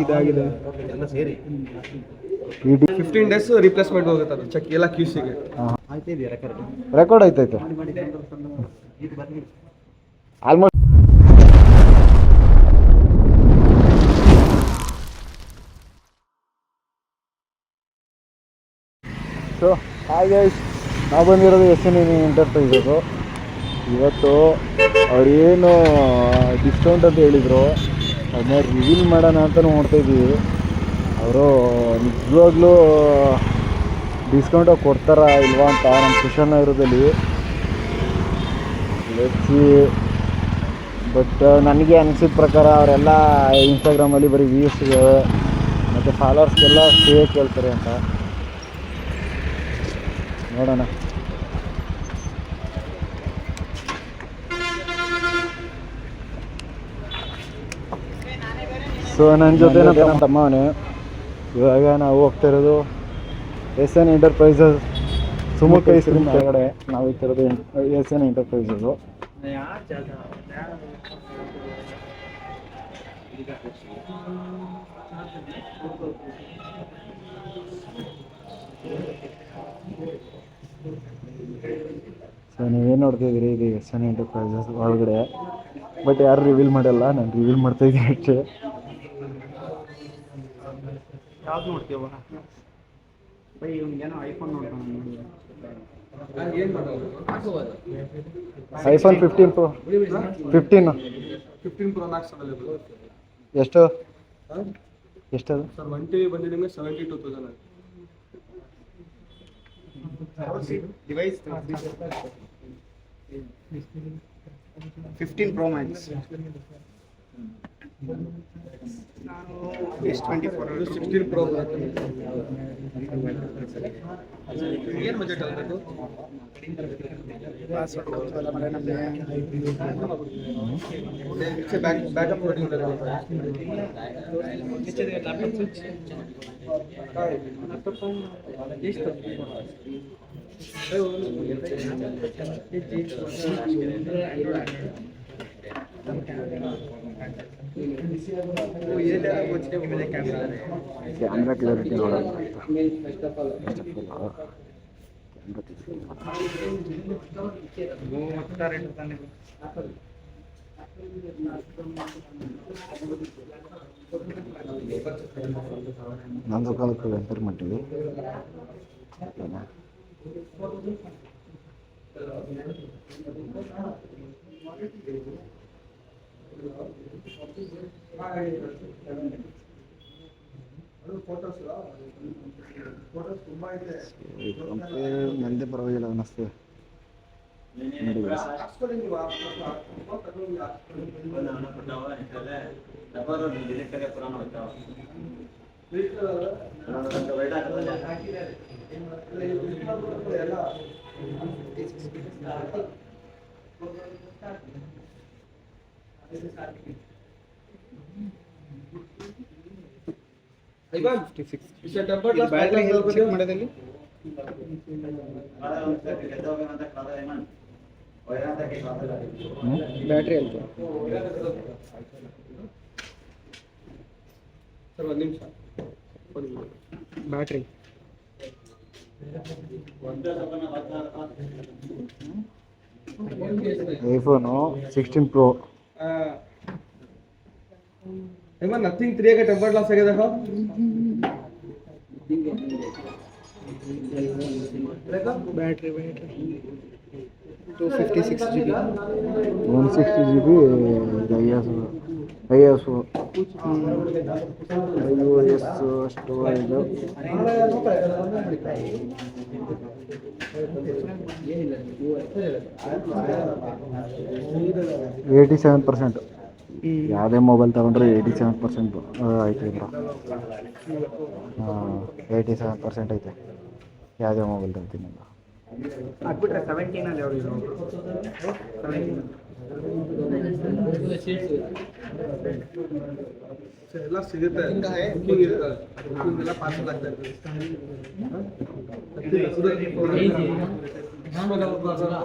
ಇದಾಗಿದೆ ಎಲ್ಲ ಸೇರಿ 15 ಡೇಸ್ ರಿಪ್ಲೇಸ್ಮೆಂಟ್ ಹೋಗುತ್ತೆ ಅದು ಚೆಕ್ ಎಲ್ಲ ಕ್ಯೂಸಿಗೆ ರೆಕಾರ್ಡ್ ಐತೈತೆ ಆಲ್ಮೋಸ್ಟ್. ಸೊ ಹಾಗೆ ನಾವು ಬಂದಿರೋದು SN ಎಂಟರ್ಪ್ರೈಸಸ್ಸು. ಇವತ್ತು ಅವ್ರು ಏನು ಡಿಸ್ಕೌಂಟ್ ಅಂತ ಹೇಳಿದರು ಅದನ್ನ ರಿವೀಲ್ ಮಾಡೋಣ ಅಂತ ನೋಡ್ತಾಯಿದ್ದೀವಿ. ಅವರು ನಿಜವಾಗ್ಲೂ ಡಿಸ್ಕೌಂಟ್ ಕೊಡ್ತಾರಾ ಇಲ್ವಾ ಅಂತ ನಮ್ಮ ಕುಶನ್ ನಗರದಲ್ಲಿ ಲೆಟ್ಸಿ. ಬಟ್ ನನಗೆ ಅನಿಸಿದ ಪ್ರಕಾರ ಅವರೆಲ್ಲ ಇನ್ಸ್ಟಾಗ್ರಾಮಲ್ಲಿ ಬರೀ ವ್ಯೂಸ್ಗೆ ಮತ್ತು ಫಾಲೋವರ್ಸ್ಗೆಲ್ಲ ಕೇಳ್ತಾರೆ ಅಂತ ನೋಡೋಣ. ಸೊ ನನ್ನ ಜೊತೆ ನನ್ನ ತಮ್ಮವನೇ. ಇವಾಗ ನಾವು ಹೋಗ್ತಾ ಇರೋದು SN ಎಂಟರ್ಪ್ರೈಸಸ್ ಸುಮುಖ ಐಸ್ಕ್ರೀಮ್ ಕೆಳಗಡೆ ನಾವು ಹೋಗ್ತಿರೋದು SN ಎಂಟರ್ಪ್ರೈಸಸ್ಸು. ಸೊ ನೀವೇನು ನೋಡ್ತಾಯಿದ್ದೀರಿ ಇದು SN ಎಂಟರ್ಪ್ರೈಸಸ್ ಒಳಗಡೆ. ಬಟ್ ಯಾರು ರಿವೀಲ್ ಮಾಡಲ್ಲ, ನಾನು ರಿವೀಲ್ ಮಾಡ್ತಾಯಿದ್ದೀನಿ ಅಷ್ಟೇ. ಯಾವ್ದು ನೋಡ್ತೀವ ಬೈ ಇವನಿಗೇನೋ ಐಫೋನ್ ನೋಡ್ತಾನೆ. IPhone 15 Pro 15 Pro Max available. ಎಷ್ಟು ಎಷ್ಟದು ಸರ್ 1 TB ಬಂದಿದೆ ನಿಮಗೆ 72,000 device 15 Pro Max S24 16 Pro ಏನು ಬಜೆಟ್ ಆಗಬೇಕು? ಬ್ಯಾಕಪ್ ಲೋಡಿಂಗ್ ಕ್ಯಾಮ್ರಾ ಕ್ಲಾರಿಟಿ ನೋಡೋಣ. ನಂದು ಕಾಲಕ್ಕೆ ಎಂಟರ್ ಮಾಡ್ತೀವಿ. ನಂದೇ ಪರವಾಗಿಲ್ಲ ಅನ್ನಿಸ್ತದೆ ನೋಡಿ. ಬ್ಯಾಟ್ರಿ ಚೆಕ್ ಮಾಡೋದಲ್ಲಿ ಬ್ಯಾಟ್ರಿ ಅಂತ ಸರ್ ಒಂದು ನಿಮಿಷ. ಬ್ಯಾಟ್ರಿ ಐಫೋನು 16 Pro ನಥಿಂಗ್ 3 का टेम्पर्ड ग्लास है देखो battery 256 GB 160 GB iOS storage 87%. ಯಾವುದೇ ಮೊಬೈಲ್ ತಗೊಂಡ್ರೆ 87% ಐತೆ ಬ್ರೋ. 87% ಐತೆ ಯಾವುದೇ ಮೊಬೈಲ್ ತಗೋತೀನಿ. ಹಾಕ್ಬಿಟ್ರೆ 17 ಅಲ್ಲಿ ಅವರು ಎಲ್ಲ ಸಿಗುತ್ತೆ ಬುಕ್ಕಿಂಗ್ ಇರುತ್ತೆ ಬುಕ್ಕಿಂಗ್ ಎಲ್ಲ ಪಾರ್ಸಲ್ ಆಗ್ತಾ ಇರ್ತದೆ starting price 44,000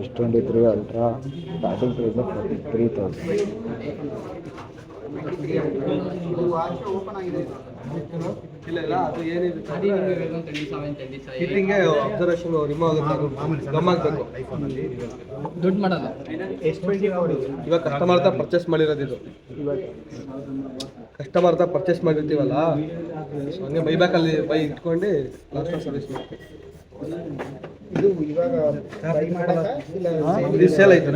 S23 ultra starting price 43,000. ಇಲ್ಲ ಅದು ಏನಿದೆ ಹಿಟ್ಟಿಂಗೆ ಅಬ್ಸರ್ವೇಷನ್ ರಿಮೂವ್ ಆಗುತ್ತೆ ಗಮ್ ಆಗಬೇಕು ದುಡ್ಡು ಮಾಡಲ್ಲ. ಇವಾಗ ಕಸ್ಟಮರ್ ಹತ್ರ ಪರ್ಚೇಸ್ ಮಾಡಿರೋದು ಇದು ಕಸ್ಟಮರ್ ಹತ್ರ ಪರ್ಚೇಸ್ ಮಾಡಿರ್ತೀವಲ್ಲ ಸೊ ಹಂಗೆ ಬೈಬ್ಯಾಕಲ್ಲಿ ಬೈ ಇಟ್ಕೊಂಡು ಲಾಸ್ಟ್ ಸರ್ವಿಸ್ ಮಾಡ್ತೀವಿ ಇದು ಇವಾಗ ಟ್ರೈ ಮಾಡಲ್ಲ ಇಲ್ಲ ಇದು ಸೇಲ್ ಆಯ್ತು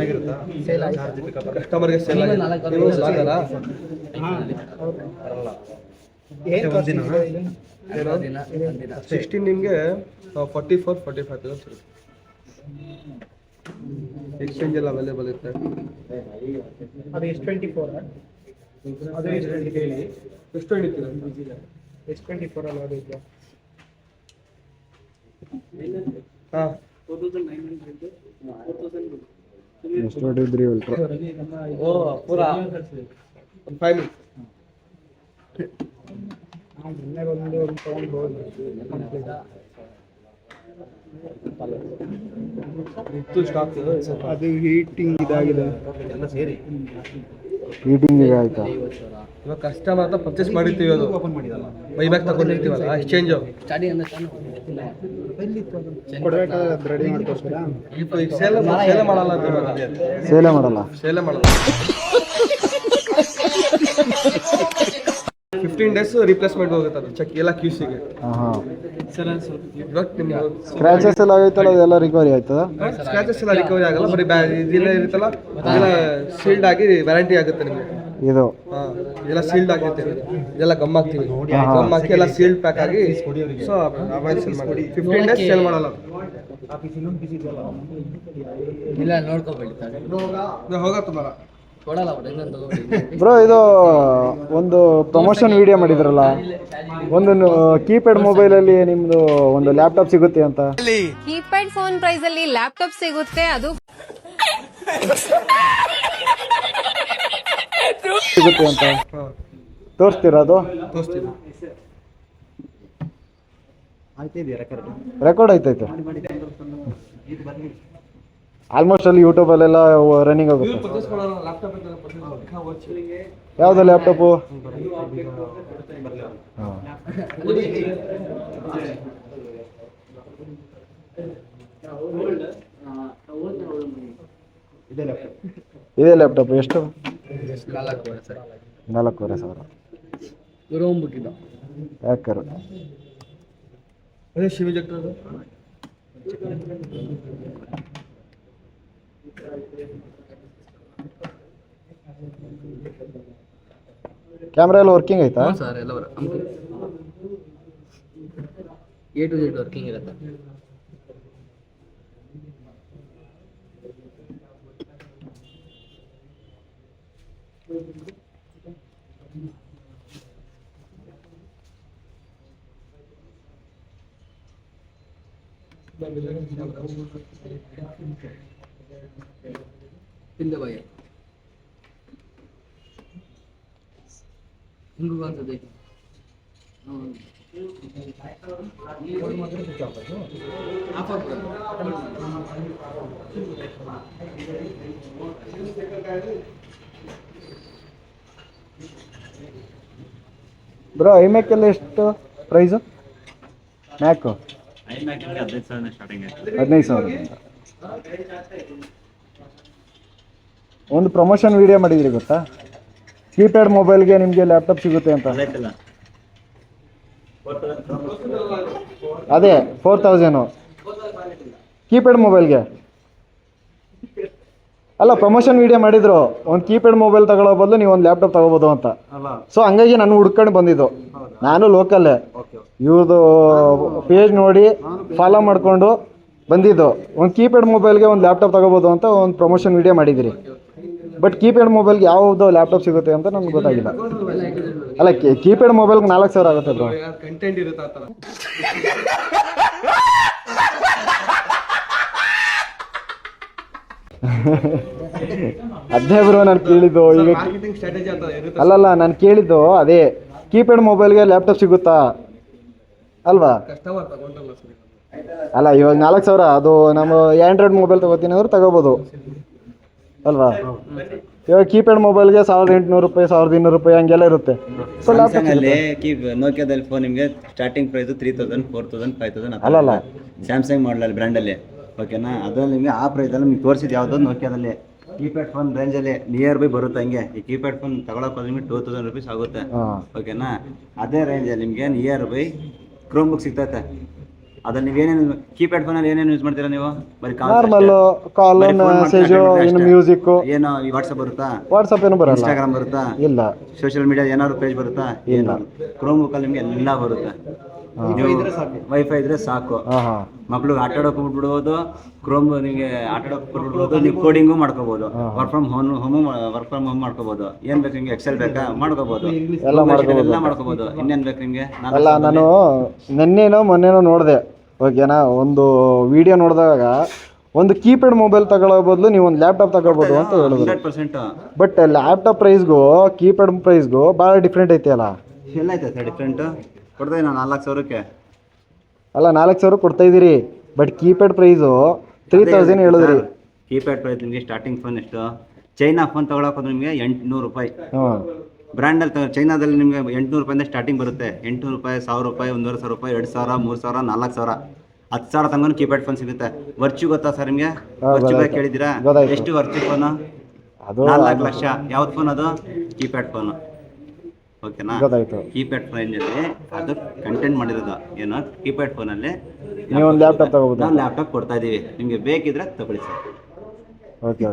ಸೇಲ್ ಆಯ್ತು. ಕಸ್ಟಮರ್ಗೆ ಸೇಲ್ ಆಗಿದೆ ನೀವು ಲಾಗಲ್ಲ ಏನು ಕಾಸ್ಟ್ ಇದೆ ಇದು? 16 ನಿಮಗೆ 44,000-45,000 ಸಿಗುತ್ತೆ ಎಕ್ಸ್ಚೇಂಜ್ ಎಲ್ಲ ಅವೈಲೇಬಲ್ ಇರುತ್ತೆ ಅದು S24 ಅದು ಎಷ್ಟು ಹಿಡಿತೀರ S24 ಅಲ್ಲ ಅದು ಇದು ಹಾಂ S23 ಅಲ್ಟ್ರಾ ಓ ಪೂರಾ ಒಂದು 5 ಮಿನಿಟ್ ಮೊನ್ನೆ ಒಂದು ತಗೊಂಡು ಹೋಗಿ ಇತ್ತು ಸ್ಟಾಕ್ ಅದು ಹೀಟಿಂಗ್ ಇದಾಗಿದೆ ಎಲ್ಲ ಸೇರಿ ಹೀಟಿಂಗ್ ಈಗ ಆಯ್ತಾ? ಇವಾಗ ಕಸ್ಟಮರ್ ಹತ್ರ ಪರ್ಚೇಸ್ ಮಾಡಿರ್ತೀವಿ ಅದು ಬೈಬ್ಯಾಕ್ ತಗೊಂಡಿರ್ತೀವಲ್ಲ ಎಕ್ಸ್ಚೇಂಜು ಕೊಡ್ಬೇಕಾದ್ರೆ ಅದು ರೆಡಿ ಮಾಡ್ಕೊಡ್ತೀರಾ? ಈಗ ಸೇಲ್ ಮಾಡಲ್ಲ ಅಂತ ಇವಾಗ ಸೇಲೆ ಮಾಡಲ್ಲ. ಸೇಲೆ ಮಾಡಲ್ಲ 15 ಡೇಸ್ ರಿಪ್ಲೇಸ್ಮೆಂಟ್ ಹೋಗುತ್ತೆ ಅದು ಚೆಕ್ ಎಲ್ಲ ಕ್ಯೂಸಿಗೆ ಹಾಂ ಇವಾಗ ನಿಮ್ಮ ಸ್ಕ್ರ್ಯಾಚಸ್ ಎಲ್ಲ ಆಗೈತಲ್ಲ ಅದೆಲ್ಲ ರಿಕವರಿ ಆಯ್ತದ? ಸ್ಕ್ರಾಚಸ್ ಎಲ್ಲ ರಿಕವರಿ ಆಗಲ್ಲ ಬರೀ ಇದೆಲ್ಲ ಇರುತ್ತಲ್ಲ ಇದೆಲ್ಲ ಸೀಲ್ಡ್ ಆಗಿ ವ್ಯಾರಂಟಿ ಆಗುತ್ತೆ ನಿಮಗೆ ಇದು ಹಾಂ ಇದೆಲ್ಲ ಸೀಲ್ಡ್ ಆಗಿರ್ತೀವಿ ಇದೆಲ್ಲ ಗಮ್ ಹಾಕ್ತೀವಿ ಗಮ್ ಹಾಕಿ ಎಲ್ಲ ಸೀಲ್ಡ್ ಪ್ಯಾಕ್ ಆಗಿ ಸೊ ಆಮೇಲೆ ಸೇಲ್ ಮಾಡಿ 15 ಡೇಸ್ ಸೇಲ್ ಮಾಡಲ್ಲ ಇಲ್ಲ ನೋಡ್ಕೋಬೇಡಿ ಹೋಗತ್ತೆ ಮರ ಕೊಡಲ್ಲ ಅವ್ರು ಹೆಂಗಂತ ತಗೋಬೇಡಿ. ಬ್ರೋ ಇದು ಒಂದು ಪ್ರಮೋಷನ್ ವಿಡಿಯೋ ಮಾಡಿದ್ರಲ್ಲ ಒಂದು ಕೀಪ್ಯಾಡ್ ಮೊಬೈಲಲ್ಲಿ ನಿಮ್ಮದು ಒಂದು ಲ್ಯಾಪ್ಟಾಪ್ ಸಿಗುತ್ತೆ ಅಂತ. ಕೀಪ್ಯಾಡ್ ಫೋನ್ ಪ್ರೈಸ್ ಅಲ್ಲಿ ಲ್ಯಾಪ್ಟಾಪ್ ಸಿಗುತ್ತೆ ಅದು ಸಿಗುತ್ತೆ ಅಂತ ಹಾಂ ತೋರಿಸ್ತೀರಾ ಅದು? ತೋರಿಸ್ತೀವಿ ರೆಕಾರ್ಡ್ ಆಯ್ತೈತೆ ಆಲ್ಮೋಸ್ಟ್ ಅಲ್ಲಿ ಯೂಟ್ಯೂಬಲ್ಲೆಲ್ಲ ರನ್ನಿಂಗ್ ಆಗುತ್ತೆ. ಪರ್ಚೇಸ್ ಮಾಡೋಣ ಲ್ಯಾಪ್ಟಾಪ್ ಅಂತ ಪರ್ಚೇಸ್ ಯಾವುದು ಲ್ಯಾಪ್ಟಾಪು? ಹಾಂ ಇದೇ ಲ್ಯಾಪ್ಟಾಪ್ ಎಷ್ಟು? 4,500 ರೂಮ್ ಬುಕ್ ಇದು ಯಾಕರ್ ಅದೇ ಶಿವ ಜಕ್ಟರ್ ಅದು ಕ್ಯಾಮ್ರಾ ಎಲ್ಲ ವರ್ಕಿಂಗ್ ಆಯ್ತಾ? ಸರ್ ಎಲ್ಲ A to Z ವರ್ಕಿಂಗ್ ಇರುತ್ತೆ. ಹಿಂದೆ ಬಾಯ ಹಿಂಗೂ ಅನ್ಸದೆ ಆಫ್ ಆಗ್ಬಿಡುತ್ತೆ. ಬ್ರೋ ಐಮ್ಯಾಕ್ ಎಲ್ಲ ಎಷ್ಟು ಪ್ರೈಸು? ಮ್ಯಾಕು 15,000 ಒಂದು ಪ್ರಮೋಷನ್ ವಿಡಿಯೋ ಮಾಡಿದ್ರಿ ಗೊತ್ತಾ? ಕೀಪ್ಯಾಡ್ ಮೊಬೈಲ್ಗೆ ನಿಮಗೆ ಲ್ಯಾಪ್ಟಾಪ್ ಸಿಗುತ್ತೆ ಅಂತ. ಅದೇ 4,000 ಕೀಪ್ಯಾಡ್ ಮೊಬೈಲ್ಗೆ ಅಲ್ಲ ಪ್ರಮೋಷನ್ ವಿಡಿಯೋ ಮಾಡಿದ್ರು. ಒಂದು ಕೀಪ್ಯಾಡ್ ಮೊಬೈಲ್ ತಗೊಳ್ಳೋ ಬದಲು ನೀವು ಒಂದು ಲ್ಯಾಪ್ಟಾಪ್ ತಗೋಬೋದು ಅಂತ. ಸೊ ಹಂಗಾಗಿ ನಾನು ಹುಡ್ಕೊಂಡು ಬಂದಿದ್ದು. ನಾನು ಲೋಕಲ್ಲೇ ಇವ್ರದ್ದು ಪೇಜ್ ನೋಡಿ ಫಾಲೋ ಮಾಡಿಕೊಂಡು ಬಂದಿದ್ದು. ಒಂದು ಕೀಪ್ಯಾಡ್ ಮೊಬೈಲ್ಗೆ ಒಂದು ಲ್ಯಾಪ್ಟಾಪ್ ತಗೋಬೋದು ಅಂತ ಒಂದು ಪ್ರಮೋಷನ್ ವಿಡಿಯೋ ಮಾಡಿದಿರಿ. ಬಟ್ ಕೀಪ್ಯಾಡ್ ಮೊಬೈಲ್ಗೆ ಯಾವುದು ಲ್ಯಾಪ್ಟಾಪ್ ಸಿಗುತ್ತೆ ಅಂತ ನಮ್ಗೆ ಗೊತ್ತಾಗಿಲ್ಲ. ಅಲ್ಲ ಕೀಪ್ಯಾಡ್ ಮೊಬೈಲ್ಗೆ 4,000 ಆಗುತ್ತೆ ಬ್ರೋ. ಕಂಟೆಂಟ್ ಇರುತ್ತೆ ಆ ಥರ. ಅದೇ ಬ್ರೋ ನಾನು ಕೇಳಿದ್ದು ಈಗ. ಮಾರ್ಕೆಟಿಂಗ್ ಸ್ಟ್ರಾಟಜಿ ಅಂತ ಇರುತ್ತೆ. ಅಲ್ಲಲ್ಲ ನಾನು ಕೇಳಿದ್ದು ಅದೇ ಕೀಪ್ಯಾಡ್ ಮೊಬೈಲ್ಗೆ ಲ್ಯಾಪ್ಟಾಪ್ ಸಿಗುತ್ತಾ ಅಲ್ವಾ? ಕಸ್ಟಮರ್ ತಗೊಂಡಲ್ಲ ಸರ್. ಅಲ್ಲ ಇವಾಗ 4,000 ಅದು ನಮ್ಮ ಆ್ಯಂಡ್ರಾಯ್ಡ್ ಮೊಬೈಲ್ ತಗೋತೀನಿ ಅಂದ್ರೆ ತಗೋಬೋದು ಅಲ್ವಾ? ಇವಾಗ ಕೀಪ್ಯಾಡ್ ಮೊಬೈಲ್ಗೆ 1,800 ರೂಪಾಯಿ 1,200 ರೂಪಾಯಿ ಹಂಗೆಲ್ಲ ಇರುತ್ತೆ. ಸೊ ಸ್ಯಾಮ್ಸಂಗಲ್ಲಿ ನೋಕಿಯಾದಲ್ಲಿ ಫೋನ್ ನಿಮಗೆ ಸ್ಟಾರ್ಟಿಂಗ್ ಪ್ರೈಸು 3,000 4,000 5,000 ಅಲ್ಲಲ್ಲ ಸ್ಯಾಮ್ಸಂಗ್ ಮಾಡಲಲ್ಲಿ ಬ್ರ್ಯಾಂಡಲ್ಲಿ ಓಕೆನಾ. ಅದರಲ್ಲಿ ನಿಮಗೆ ಆ ಪ್ರೈಸಲ್ಲಿ ನಿಮ್ಗೆ ತೋರಿಸಿದ್ದು ಯಾವುದೋ ನೋಕಿಯಾದಲ್ಲಿ ಕೀಪ್ಯಾಡ್ ಫೋನ್ ರೇಂಜಲ್ಲಿ ನಿಯರ್ ಬೈ ಬರುತ್ತೆ. ಹಂಗೆ ಈ ಕೀಪ್ಯಾಡ್ ಫೋನ್ ತಗೊಳಕ್ಕೆ ಹೋದ್ರೆ ನಿಮಗೆ 2,000 ರೂಪೀಸ್ ಆಗುತ್ತೆ ಓಕೆನಾ. ಅದೇ ರೇಂಜಲ್ಲಿ ನಿಮಗೆ ನಿಯರ್ ಬೈ ಕ್ರೋಮ್ ಬುಕ್ ಸಿಗ್ತೈತೆ. ಅದ್ರಲ್ಲಿ ನೀವೇನೇನು ಕೀಪ್ಯಾಡ್ ಫೋನಲ್ಲಿ ಏನೇನು ಯೂಸ್ ಮಾಡ್ತೀರಾ ನೀವು? ಬರೀ ನಾರ್ಮಲ್ ಕಾಲ್ ಮೆಸೇಜು ಇನ್ನು ಮ್ಯೂಸಿಕ್ ಏನೋ ಈ ವಾಟ್ಸಪ್ ಬರುತ್ತಾ? ವಾಟ್ಸಪ್ ಏನು ಬರಲ್ಲ. ಇನ್ಸ್ಟಾಗ್ರಾಮ್ ಬರುತ್ತಾ? ಇಲ್ಲ. ಸೋಷಿಯಲ್ ಮೀಡಿಯಾ ಏನಾದ್ರು ಪೇಜ್ ಬರುತ್ತಾ? ಇಲ್ಲ. ಕ್ರೋಮ್ ಬುಕ್ಕಲ್ಲಿ ನಿಮಗೆ ಎಲ್ಲ ಬರುತ್ತೆ. ವೈಫೈ ಇದ್ರೆ ಸಾಕು. ಮಕ್ಳು ಆಟ ಆಡೋಕೆ ಬಿಟ್ಬಿಡ್ಬೋದು. ಕ್ರೋಮ್ ನಿಮಗೆ ಆಟ ಆಡೋಕೆ ಬಿಟ್ಬಿಡ್ಬೋದು. ನೀವು ಕೋಡಿಂಗು ಮಾಡ್ಕೋಬೋದು. ವರ್ಕ್ ಫ್ರಮ್ ಹೋಮ್ ಮಾಡ್ಕೋಬೋದು. ಏನ್ ಬೇಕು ನಿಮ್ಗೆ? ಎಕ್ಸೆಲ್ ಬೇಕಾ ಮಾಡ್ಕೋಬೋದು. ಎಲ್ಲ ಮಾಡ್ಕೋಬೋದು. ಇನ್ನೇನ್ ಬೇಕು ನಿಮ್ಗೆ? ಅಲ್ಲ ನಾನು ಮೊನ್ನೆನೋ ನೋಡಿದೆ ಓಕೆನಾ. ಒಂದು ವಿಡಿಯೋ ನೋಡಿದಾಗ ಒಂದು ಕೀಪ್ಯಾಡ್ ಮೊಬೈಲ್ ತಗೊಳ್ಳೋ ಬದಲು ನೀವು ಒಂದು ಲ್ಯಾಪ್ಟಾಪ್ ತಗೋಬೋದು ಅಂತ ಹೇಳಿದ್ರು. 100%. ಬಟ್ ಲ್ಯಾಪ್ಟಾಪ್ ಪ್ರೈಸ್ಗೂ ಕೀಪ್ಯಾಡ್ ಪ್ರೈಸ್ಗೂ ಭಾಳ ಡಿಫ್ರೆಂಟ್ ಐತೆ ಅಲ್ಲ? ಎಲ್ಲ ಐತೆ ಸರ್ ಡಿಫ್ರೆಂಟ್. ಕೊಡ್ತಾ ನಾನು 4,000ಕ್ಕೆ. ಅಲ್ಲ 4,000 ಕೊಡ್ತಾ ಇದ್ದೀರಿ, ಬಟ್ ಕೀಪ್ಯಾಡ್ ಪ್ರೈಸು 3,000 ಹೇಳಿದ್ರಿ. ಕೀಪ್ಯಾಡ್ ಪ್ರೈಸ್ ನಿಮಗೆ ಸ್ಟಾರ್ಟಿಂಗ್ ಫೋನ್ ಎಷ್ಟು? ಚೈನಾ ಫೋನ್ ತಗೊಳಕ್ಕೆ ಹೋದ್ರೆ ನಿಮಗೆ 800 ರೂಪಾಯಿ. ಬ್ರ್ಯಾಂಡಲ್ಲಿ ಚೈನಾದಲ್ಲಿ ನಿಮಗೆ 800 ರೂಪಾಯಿಂದ ಸ್ಟಾರ್ಟಿಂಗ್ ಬರುತ್ತೆ. 800 ರೂಪಾಯಿ 1,000 ರೂಪಾಯಿ 1,500 ರೂಪಾಯಿ 2,000 3,000 4,000 10,000 ತನಕ ಕೀಪ್ಯಾಡ್ ಫೋನ್ ಸಿಗುತ್ತೆ. ವರ್ಚು ಗೊತ್ತಾ ಸರ್ ನಿಮಗೆ? ವರ್ಚು ಕೇಳಿದ್ದೀರಾ? ಎಷ್ಟು ವರ್ಚು ಫೋನು? ಅದು 4 ಲಕ್ಷ. ಯಾವ್ದು ಫೋನ್ ಅದು? ಕೀಪ್ಯಾಡ್ ಫೋನು ಓಕೆನಾ. ಕೀಪ್ಯಾಡ್ ಫೋನಲ್ಲಿ ಅದು ಕಂಟೆಂಟ್ ಮಾಡಿರೋದು ಏನು? ಕೀಪ್ಯಾಡ್ ಫೋನಲ್ಲಿ ನೀವು ಒಂದು ಲ್ಯಾಪ್ಟಾಪ್ ತಗೋಬೋದು. ನಾವು ಲ್ಯಾಪ್ಟಾಪ್ ಕೊಡ್ತಾ ಇದ್ದೀವಿ ನಿಮಗೆ. ಬೇಕಿದ್ರೆ ತಗೊಳ್ಳಿ ಸರ್. ಓಕೆ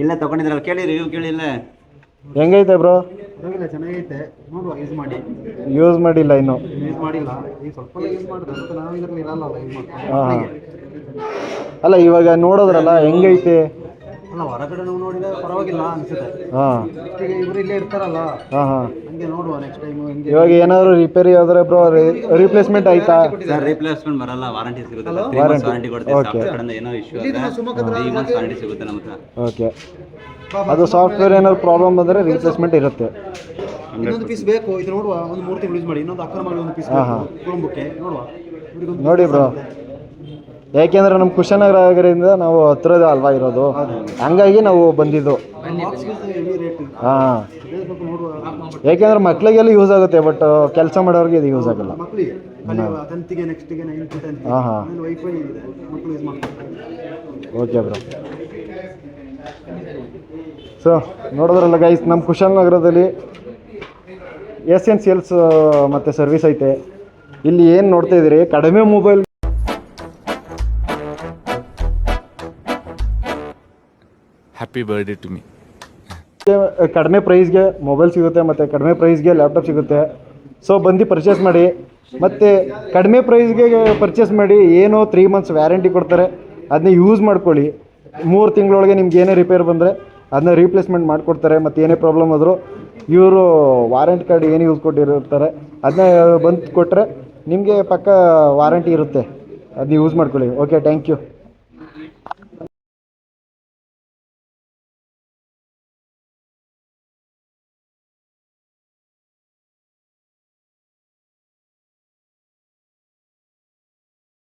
ಇಲ್ಲೇ ತಗೊಂಡಿದ್ರಲ್ಲ, ಕೇಳಿ ರಿವ್ಯೂ ಕೇಳಿ. ಇಲ್ಲೇ ಹೆಂಗೈತೆ ಬ್ರೋ? ಚೆನ್ನಾಗೈತೆ, ನೋಡುವ. ಯೂಸ್ ಮಾಡಿಲ್ಲ ಇನ್ನು. ಯೂಸ್ ಮಾಡಿಲ್ಲ, ಈಗ ಸ್ವಲ್ಪ ಯೂಸ್ ಮಾಡಿದ್ರೆ ಮತ್ತೆ ನಾವು ಇದರಲ್ಲಿ ಇರಲ್ಲ ಯೂಸ್ ಮಾಡ್ತೀವಿ. ಅಲ್ಲ ಇವಾಗ ನೋಡೋದ್ರಲ್ಲ ಹೆಂಗೈತೆ? ಅಲ್ಲ ಹೊರಗಡೆ ನಾವು ನೋಡಿದ್ರೆ ಪರವಾಗಿಲ್ಲ ಅನ್ಸುತ್ತೆ. ಈಗ ಇವರು ಇಲ್ಲೇ ಇರ್ತಾರಲ್ಲ, ಹಂಗೆ ನೋಡುವ ನೆಕ್ಸ್ಟ್ ಟೈಮ್. ಇವಾಗ ಏನಾದ್ರು ರಿಪೇರಿ ಆದ್ರೆ ಬ್ರೋ ರಿಪ್ಲೇಸ್ಮೆಂಟ್ ಆಯ್ತಾ? ಸರ್ ರಿಪ್ಲೇಸ್ಮೆಂಟ್ ಬರಲ್ಲ, ವಾರಂಟಿ ಸಿಗುತ್ತೆ. 3 ಮಂತ್ಸ್ ವಾರಂಟಿ ಕೊಡ್ತೀವಿ. ಸಾಫ್ಟ್ವೇರ್ ಕಡೆಯಿಂದ ಏನೋ ಇಶ್ಯೂ ಆದ್ರೆ 3 ಮಂತ್ಸ್ ವಾರಂಟಿ ಸಿಗುತ್ತೆ ನಮ್ಮ ಹತ್ರ. ಓಕೆ. ಅದು ಸಾಫ್ಟ್ವೇರ್ ಏನಾದ್ರು ಪ್ರಾಬ್ಲಮ್ ಬಂದರೆ ರಿಪ್ಲೇಸ್ಮೆಂಟ್ ಇರುತ್ತೆ. ಇನ್ನೊಂದು ಪೀಸ್ ಬೇಕು, ಇದು ನೋಡುವ. ಒಂದು 3 ತಿಂಗಳು ಯೂಸ್ ಮಾಡಿ, ಇನ್ನೊಂದು ಅಕ್ಕನ ಮಾಡಿ ಒಂದು ಪೀಸ್ ಕುಟುಂಬಕ್ಕೆ ನೋಡುವ. ನೋಡಿ ಬ್ರೋ, ಯಾಕೆಂದ್ರೆ ನಮ್ಮ ಕುಶನಗರದಿಂದ ನಾವು ಹತ್ರದ ಅಲ್ವಾ ಇರೋದು, ಹಂಗಾಗಿ ನಾವು ಬಂದಿದ್ದು. ಯಾಕೆಂದ್ರೆ ಮಕ್ಳಿಗೆಲ್ಲ ಯೂಸ್ ಆಗುತ್ತೆ, ಬಟ್ ಕೆಲಸ ಮಾಡೋರಿಗೆ ಇದು ಯೂಸ್ ಆಗಲ್ಲ. Okay bro. ಸೊ ನೋಡಿದ್ರಲ್ಲ ಗೈಸ್, ನಮ್ಮ ಕುಶಾಲನಗರದಲ್ಲಿ ಎಸೆನ್ಸಿಯಲ್ಸ್ ಮತ್ತು ಸರ್ವಿಸ್ ಐತೆ. ಇಲ್ಲಿ ಏನು ನೋಡ್ತಾ ಇದ್ದೀರಿ, ಕಡಿಮೆ mobile happy birthday to me. ಕಡಿಮೆ ಪ್ರೈಸ್ಗೆ ಮೊಬೈಲ್ ಸಿಗುತ್ತೆ ಮತ್ತು ಕಡಿಮೆ ಪ್ರೈಸ್ಗೆ ಲ್ಯಾಪ್ಟಾಪ್ ಸಿಗುತ್ತೆ. ಸೊ ಬಂದು ಪರ್ಚೇಸ್ ಮಾಡಿ. ಮತ್ತು ಕಡಿಮೆ ಪ್ರೈಸ್ಗೆ ಪರ್ಚೇಸ್ ಮಾಡಿ, ಏನೋ 3 ಮಂತ್ಸ್ ವ್ಯಾರಂಟಿ ಕೊಡ್ತಾರೆ, ಅದನ್ನ ಯೂಸ್ ಮಾಡ್ಕೊಳ್ಳಿ. 3 ತಿಂಗಳೊಳಗೆ ನಿಮ್ಗೆ ಏನೇ ರಿಪೇರ್ ಬಂದರೆ ಅದನ್ನ ರೀಪ್ಲೇಸ್ಮೆಂಟ್ ಮಾಡಿಕೊಡ್ತಾರೆ. ಮತ್ತು ಏನೇ ಪ್ರಾಬ್ಲಮ್ ಆದರೂ ಇವರು ವಾರಂಟಿ ಕಾರ್ಡ್ ಏನು ಯೂಸ್ ಕೊಟ್ಟಿರ್ತಾರೆ ಅದನ್ನ ಬಂದು ಕೊಟ್ಟರೆ ನಿಮಗೆ ಪಕ್ಕ ವಾರಂಟಿ ಇರುತ್ತೆ. ಅದನ್ನ ಯೂಸ್ ಮಾಡ್ಕೊಳ್ಳಿ. Okay, thank you.